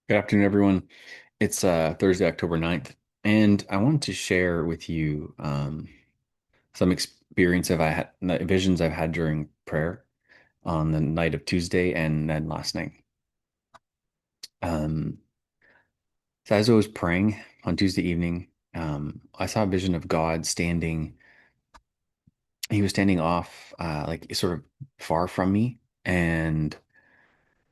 Good afternoon, everyone. It's Thursday, October 9th, and I wanted to share with you some experience I had, visions I've had during prayer on the night of Tuesday and then last night. Um, so as I was praying on Tuesday evening, I saw a vision of God standing. He was standing off, like sort of far from me, and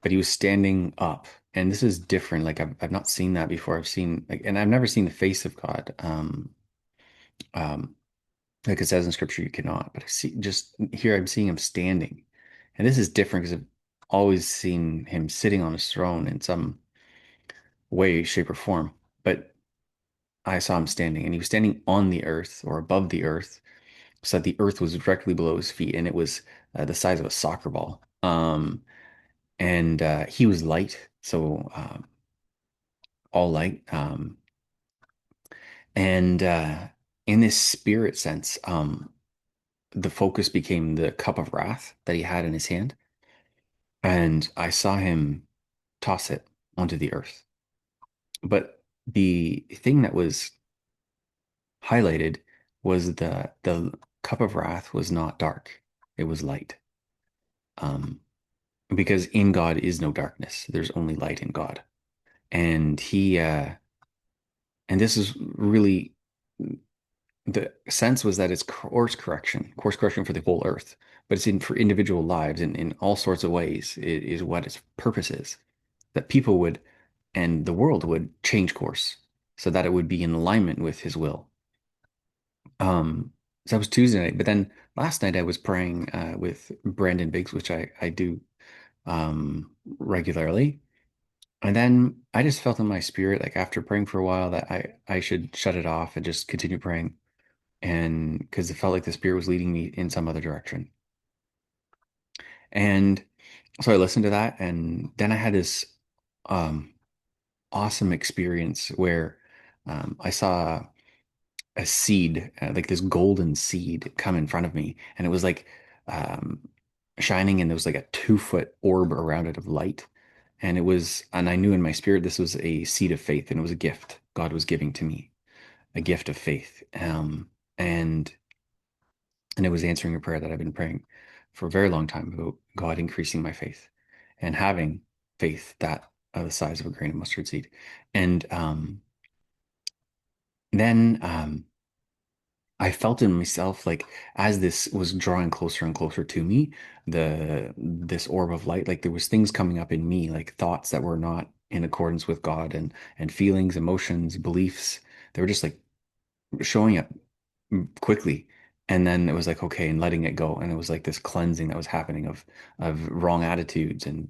but he was standing up. And this is different. Like I've not seen that before. I've seen like, and I've never seen the face of God. Um, like it says in scripture, you cannot. But I see just here, I'm seeing him standing, and this is different because I've always seen him sitting on his throne in some way, shape, or form. But I saw him standing, and he was standing on the earth or above the earth, so that the earth was directly below his feet, and it was the size of a soccer ball. And he was light, so all light. And in this spirit sense, the focus became the cup of wrath that he had in his hand. And I saw him toss it onto the earth. But the thing that was highlighted was the cup of wrath was not dark. It was light. Um, because in God is no darkness. There's only light in God. And and this is really the sense was that it's course correction for the whole earth, but it's in for individual lives and in all sorts of ways is what its purpose is. That people would and the world would change course so that it would be in alignment with his will. So that was Tuesday night, but then last night I was praying with Brandon Biggs, which I do regularly. And then I just felt in my spirit, like after praying for a while, that I should shut it off and just continue praying. And because it felt like the spirit was leading me in some other direction. And so I listened to that, and then I had this um, awesome experience where I saw a seed, like this golden seed, come in front of me, and it was like um, shining, and there was like a 2 foot orb around it of light. And I knew in my spirit this was a seed of faith, and it was a gift God was giving to me, a gift of faith. And it was answering a prayer that I've been praying for a very long time about God increasing my faith and having faith that the size of a grain of mustard seed. And then I felt in myself like as this was drawing closer and closer to me, this orb of light, like there was things coming up in me, like thoughts that were not in accordance with God and feelings, emotions, beliefs. They were just like showing up quickly. And then it was like, okay, and letting it go. And it was like this cleansing that was happening of wrong attitudes and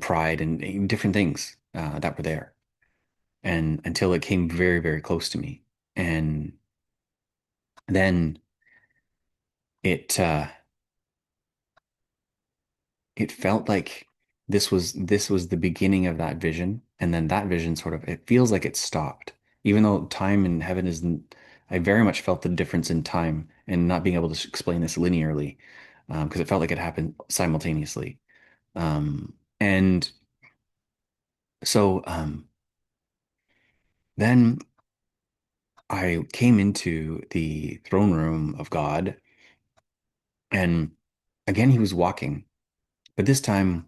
pride and different things that were there. And until it came very, very close to me. And then it it felt like this was the beginning of that vision. And then that vision sort of it feels like it stopped. Even though time in heaven isn't, I very much felt the difference in time and not being able to explain this linearly, because it felt like it happened simultaneously. And so then I came into the throne room of God, and again he was walking, but this time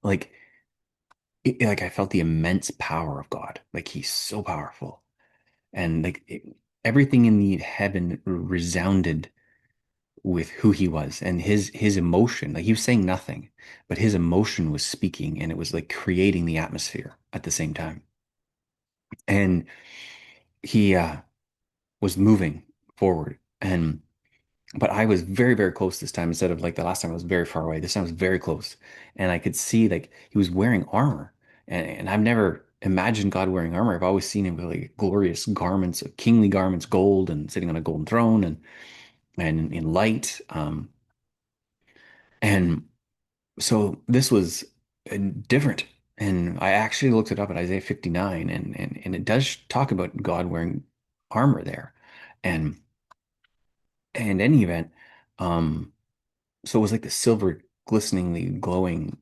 like like I felt the immense power of God. Like he's so powerful. And everything in the heaven resounded with who he was and his emotion. Like he was saying nothing, but his emotion was speaking, and it was like creating the atmosphere at the same time. And he was moving forward, and but I was very, very close this time instead of like the last time I was very far away. This time I was very close, and I could see like he was wearing armor, and I've never imagined God wearing armor. I've always seen him with like glorious garments, kingly garments, gold, and sitting on a golden throne, and in light. And so this was different. And I actually looked it up at Isaiah 59, and it does talk about God wearing armor there. And in any event, um, so it was like the silver glisteningly glowing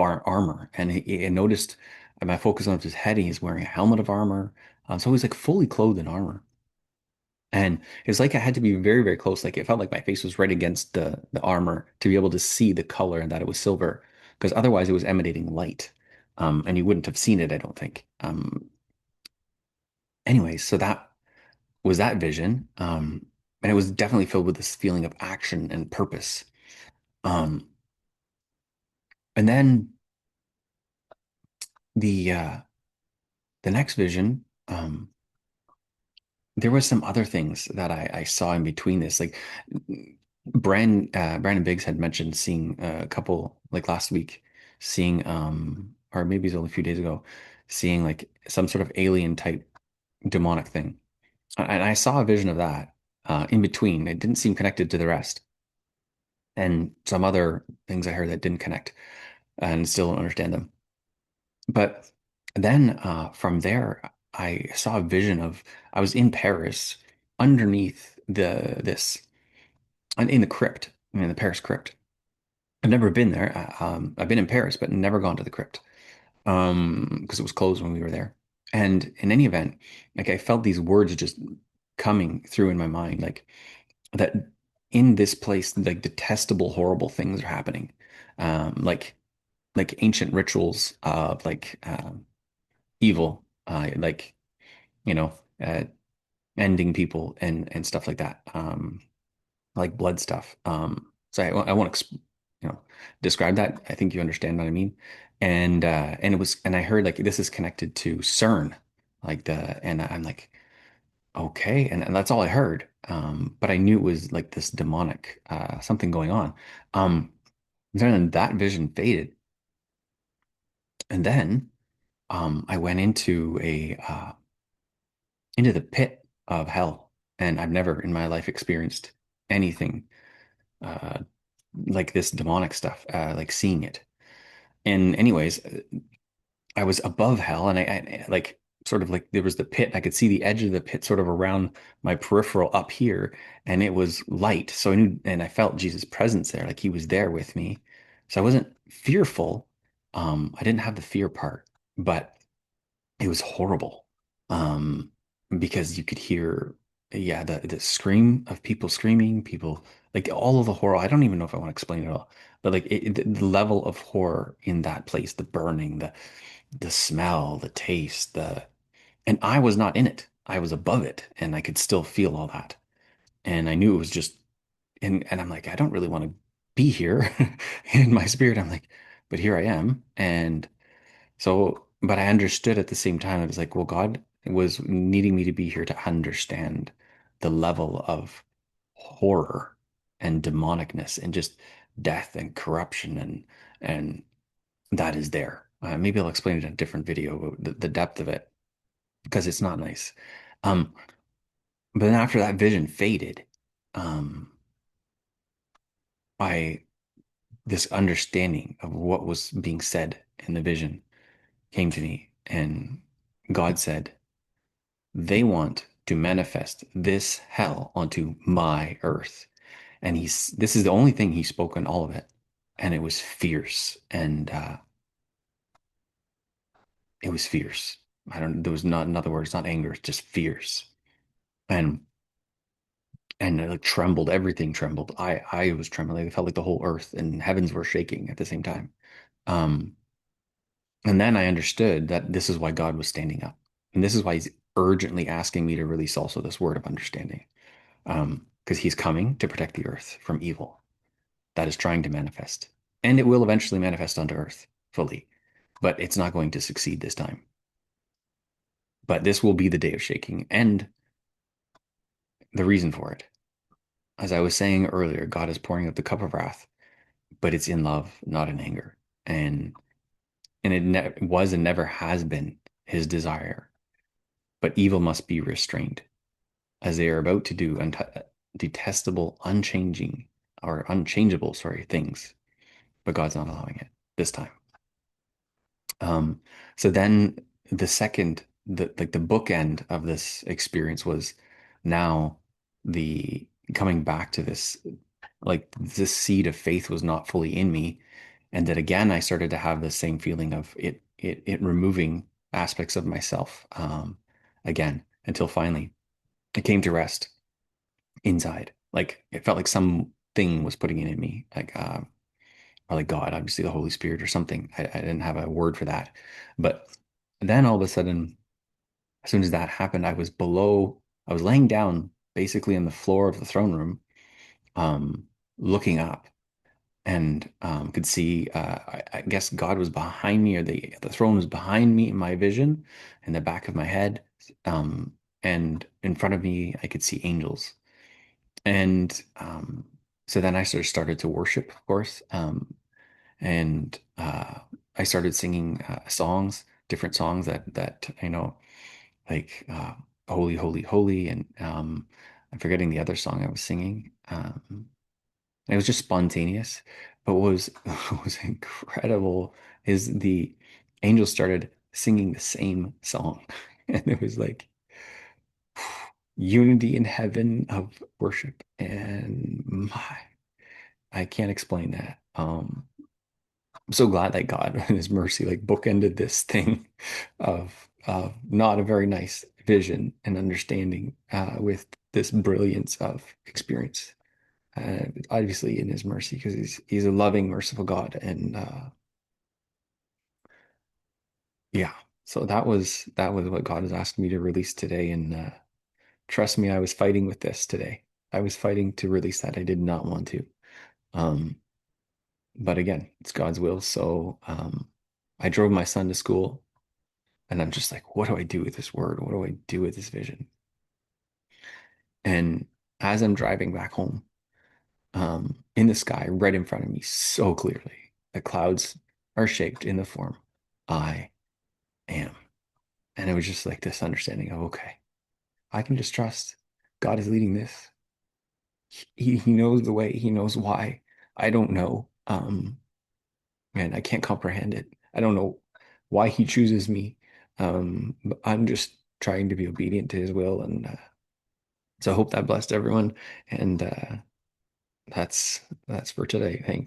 armor, and he noticed my focus on his head. He's wearing a helmet of armor, so he's like fully clothed in armor. And it's like I had to be very, very close. Like it felt like my face was right against the armor to be able to see the color and that it was silver, because otherwise it was emanating light, and you wouldn't have seen it, I don't think. Anyway, so that was that vision, and it was definitely filled with this feeling of action and purpose. Um, and then the next vision, there was some other things that I saw in between this. Like Brandon Biggs had mentioned seeing a couple like last week, seeing or maybe it's only a few days ago, seeing like some sort of alien type demonic thing. And I saw a vision of that in between. It didn't seem connected to the rest. And some other things I heard that didn't connect and still don't understand them. But then from there, I saw a vision of I was in Paris underneath this in the crypt, in the Paris crypt. I've never been there. I've been in Paris, but never gone to the crypt because it was closed when we were there. And in any event, like I felt these words just coming through in my mind, like that in this place, like detestable, horrible things are happening, like ancient rituals of like evil, like you know, uh, ending people and stuff like that, like blood stuff. So I won't describe that. I think you understand what I mean. And it was and I heard like this is connected to CERN, like the and I'm like okay, and that's all I heard. But I knew it was like this demonic something going on. Then that vision faded, and then I went into the pit of hell, and I've never in my life experienced anything uh, like this demonic stuff, like seeing it. And anyways, I was above hell, and I like sort of like there was the pit. I could see the edge of the pit sort of around my peripheral up here, and it was light. So I knew, and I felt Jesus' presence there, like he was there with me. So I wasn't fearful. I didn't have the fear part, but it was horrible. Um, because you could hear, yeah, the scream of people screaming, people like all of the horror. I don't even know if I want to explain it all, but like the level of horror in that place, the burning, the smell, the taste, and I was not in it. I was above it, and I could still feel all that. And I knew it was just, and I'm like, I don't really want to be here in my spirit. I'm like, but here I am, and so, but I understood at the same time, it was like, well, God was needing me to be here to understand the level of horror and demonicness and just death and corruption and that is there. Maybe I'll explain it in a different video, the depth of it, because it's not nice. Um, but then after that vision faded, um, I this understanding of what was being said in the vision came to me, and God said, they want to manifest this hell onto my earth. And this is the only thing he spoke in all of it. And it was fierce. And it was fierce. There was not, in other words, not anger, it's just fierce. And, and it like trembled, everything trembled. I was trembling. I felt like the whole earth and heavens were shaking at the same time. Um, and then I understood that this is why God was standing up. And this is why he's urgently asking me to release also this word of understanding. Because he's coming to protect the earth from evil that is trying to manifest. And it will eventually manifest onto earth fully, but it's not going to succeed this time. But this will be the day of shaking and the reason for it. As I was saying earlier, God is pouring out the cup of wrath, but it's in love, not in anger. And it was and never has been his desire. But evil must be restrained, as they are about to do detestable, unchanging, or unchangeable, sorry, things. But God's not allowing it this time. Um, so then the second, the bookend of this experience was now the coming back to this, like this seed of faith was not fully in me, And that again, I started to have the same feeling of it removing aspects of myself again until finally it came to rest inside. Like it felt like something was putting it in me, or like God, obviously the Holy Spirit or something. I didn't have a word for that. But then all of a sudden, as soon as that happened, I was laying down basically on the floor of the throne room, um, looking up and could see, I guess God was behind me, or the throne was behind me in my vision, in the back of my head. Um, and in front of me, I could see angels. And so then I sort of started to worship, of course. And I started singing songs, different songs that like "Holy, Holy, Holy," and I'm forgetting the other song I was singing. It was just spontaneous, but what was what was incredible is the angels started singing the same song, and it was like unity in heaven of worship, and I can't explain that. I'm so glad that God, in His mercy, like bookended this thing of not a very nice vision and understanding with this brilliance of experience. Obviously, in His mercy, because He's a loving, merciful God, and yeah. So that was what God has asked me to release today, and trust me, I was fighting with this today. I was fighting to release that. I did not want to. Um, but again, it's God's will. So I drove my son to school. And I'm just like, what do I do with this word? What do I do with this vision? And as I'm driving back home, in the sky, right in front of me, so clearly, the clouds are shaped in the form I am. And it was just like this understanding of, okay, I can just trust God is leading this. He knows the way, He knows why. I don't know. And I can't comprehend it. I don't know why He chooses me. But I'm just trying to be obedient to His will, and so I hope that blessed everyone. And that's for today. Thanks.